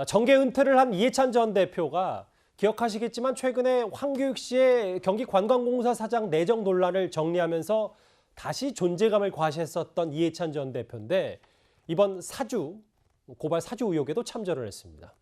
정계 은퇴를 한 이해찬 전 대표가 기억하시겠지만 최근에 황교익 씨의 경기관광공사 사장 내정 논란을 정리하면서 다시 존재감을 과시했었던 이해찬 전 대표인데 이번 고발 사주 의혹에도 참전을 했습니다.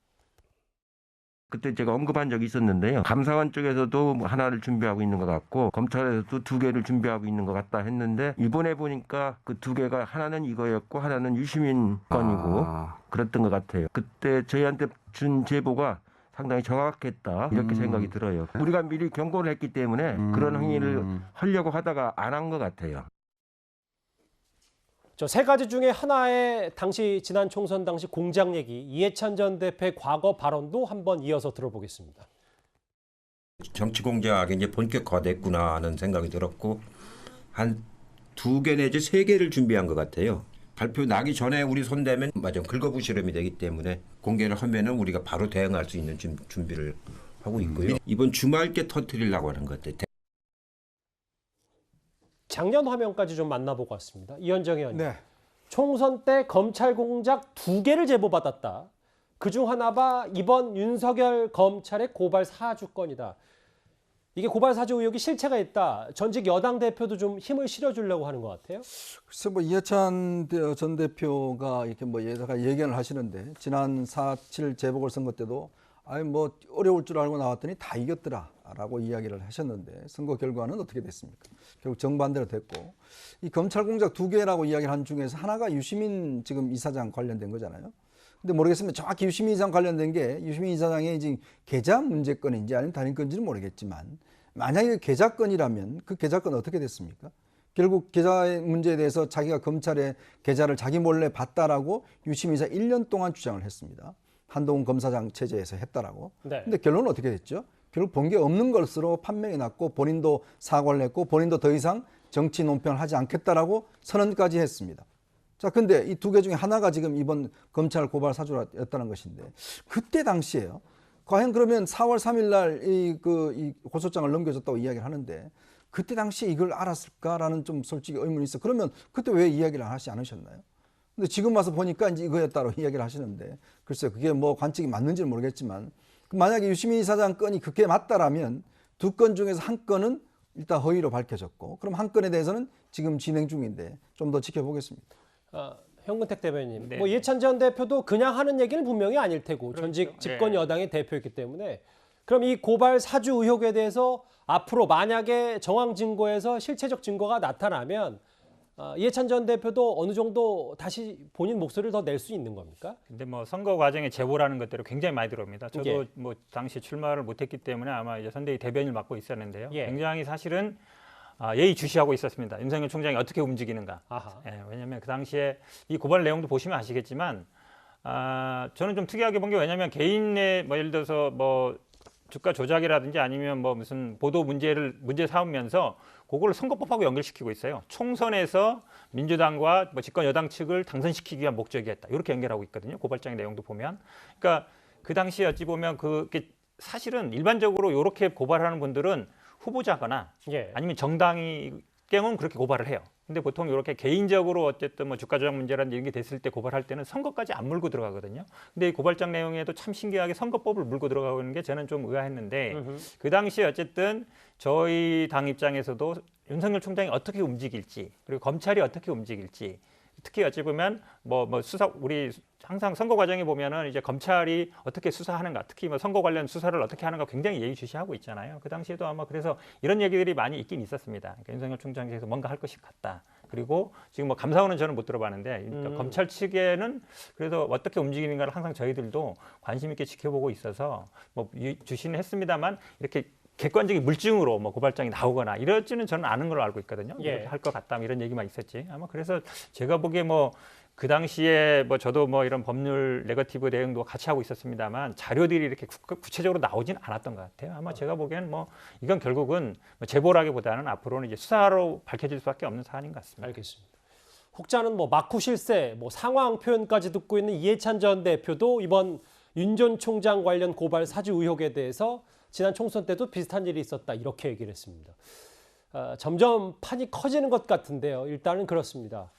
그때 제가 언급한 적이 있었는데요. 감사원 쪽에서도 하나를 준비하고 있는 것 같고 검찰에서도 2개를 준비하고 있는 것 같다 했는데 이번에 보니까 그 2개가 하나는 이거였고 하나는 유시민 건이고 그랬던 것 같아요. 그때 저희한테 준 제보가 상당히 정확했다 이렇게 생각이 들어요. 우리가 미리 경고를 했기 때문에 그런 행위를 하려고 하다가 안 한 것 같아요. 저 세 가지 중에 하나의 지난 총선 당시 공작 얘기, 이해찬 전 대표의 과거 발언도 한번 이어서 들어보겠습니다. 정치 공작이 이제 본격화됐구나 하는 생각이 들었고 한 2개 내지 3개를 준비한 것 같아요. 발표 나기 전에 우리 손대면 긁어부스럼이 되기 때문에 공개를 하면은 우리가 바로 대응할 수 있는 준비를 하고 있고요. 이번 주말께 터뜨리려고 하는 것 같아요. 작년 화면까지 좀 만나보고 왔습니다. 이현정 의원님. 네. 총선 때 검찰 공작 2개를 제보받았다. 그중 하나가 이번 윤석열 검찰의 고발 사주건이다. 이게 고발 사주 의혹이 실체가 있다. 전직 여당 대표도 좀 힘을 실어주려고 하는 것 같아요. 글쎄 이해찬 전 대표가 이렇게 여기다가 예견을 하시는데 지난 4.7 재보궐선거 때도 어려울 줄 알고 나왔더니 다 이겼더라라고 이야기를 하셨는데 선거 결과는 어떻게 됐습니까? 결국 정반대로 됐고 이 검찰 공작 2개라고 이야기를 한 중에서 하나가 유시민 지금 이사장 관련된 거잖아요. 근데 모르겠습니다. 정확히 유시민 이사장 관련된 게 유시민 이사장의 지금 계좌 문제건인지 아니면 다른 건지는 모르겠지만 만약에 계좌건이라면 그 계좌건 어떻게 됐습니까? 결국 계좌의 문제에 대해서 자기가 검찰의 계좌를 자기 몰래 봤다라고 유시민 이사 1년 동안 주장을 했습니다. 한동훈 검사장 체제에서 했다라고. 네. 근데 결론은 어떻게 됐죠? 결국 본 게 없는 것으로 판명이 났고 본인도 사과를 했고 본인도 더 이상 정치 논평을 하지 않겠다라고 선언까지 했습니다. 자, 근데 이 2개 중에 하나가 지금 이번 검찰 고발 사주였다는 것인데 그때 당시에요. 과연 그러면 4월 3일 날 이 고소장을 넘겨줬다고 이야기를 하는데 그때 당시에 이걸 알았을까라는 좀 솔직히 의문이 있어. 그러면 그때 왜 이야기를 하지 않으셨나요? 근데 지금 와서 보니까 이제 이거였다고 이야기를 하시는데 글쎄요, 그게 관측이 맞는지는 모르겠지만 만약에 유시민 이사장 건이 그게 맞다라면 2건 중에서 한 건은 일단 허위로 밝혀졌고 그럼 한 건에 대해서는 지금 진행 중인데 좀 더 지켜보겠습니다. 현근택 대변인, 네. 이해찬 전 대표도 그냥 하는 얘기는 분명히 아닐 테고 그렇죠. 전직 집권 네. 여당의 대표이기 때문에 그럼 이 고발 사주 의혹에 대해서 앞으로 만약에 정황 증거에서 실체적 증거가 나타나면 이해찬 전 대표도 어느 정도 다시 본인 목소리를 더 낼 수 있는 겁니까? 근데 선거 과정에 제보라는 것들이 굉장히 많이 들어옵니다. 저도 예. 당시 출마를 못했기 때문에 아마 이제 선대위 대변인을 맡고 있었는데요. 예. 굉장히 사실은 예의주시하고 있었습니다. 윤석열 총장이 어떻게 움직이는가. 아하. 왜냐하면 그 당시에 이 고발 내용도 보시면 아시겠지만 저는 좀 특이하게 본 게 왜냐하면 개인의 예를 들어서 주가 조작이라든지 아니면 무슨 보도 문제 삼으면서 그걸 선거법하고 연결시키고 있어요. 총선에서 민주당과 집권 여당 측을 당선시키기 위한 목적이었다. 이렇게 연결하고 있거든요. 고발장의 내용도 보면. 그러니까 그 당시에 어찌 보면 그게 사실은 일반적으로 이렇게 고발하는 분들은 후보자거나 예. 아니면 정당이 경우는 그렇게 고발을 해요. 근데 보통 이렇게 개인적으로 어쨌든 주가 조작 문제라는 이런 게 됐을 때 고발할 때는 선거까지 안 물고 들어가거든요. 근데 이 고발장 내용에도 참 신기하게 선거법을 물고 들어가고 있는 게 저는 좀 의아했는데 그 당시에 어쨌든 저희 당 입장에서도 윤석열 총장이 어떻게 움직일지 그리고 검찰이 어떻게 움직일지 특히 어찌 보면 수사 우리 항상 선거 과정에 보면은 이제 검찰이 어떻게 수사하는가 특히 선거 관련 수사를 어떻게 하는가 굉장히 예의주시하고 있잖아요. 그 당시에도 아마 그래서 이런 얘기들이 많이 있긴 있었습니다. 그러니까 윤석열 총장께서 뭔가 할 것이 같다. 그리고 지금 감사원은 저는 못 들어봤는데 그러니까 검찰 측에는 그래서 어떻게 움직이는가를 항상 저희들도 관심 있게 지켜보고 있어서 주시는 했습니다만 이렇게 객관적인 물증으로 고발장이 나오거나 이럴지는 저는 아는 걸로 알고 있거든요. 예. 이렇게 할 것 같다 이런 얘기만 있었지. 아마 그래서 제가 보기에 그 당시에 저도 이런 법률 네거티브 대응도 같이 하고 있었습니다만 자료들이 이렇게 구체적으로 나오진 않았던 것 같아요. 아마 제가 보기에는 이건 결국은 제보라기보다는 앞으로는 이제 수사로 밝혀질 수밖에 없는 사안인 것 같습니다. 알겠습니다. 혹자는 막후 실세, 상황 표현까지 듣고 있는 이해찬 전 대표도 이번 윤 전 총장 관련 고발 사주 의혹에 대해서 지난 총선 때도 비슷한 일이 있었다 이렇게 얘기를 했습니다. 점점 판이 커지는 것 같은데요. 일단은 그렇습니다.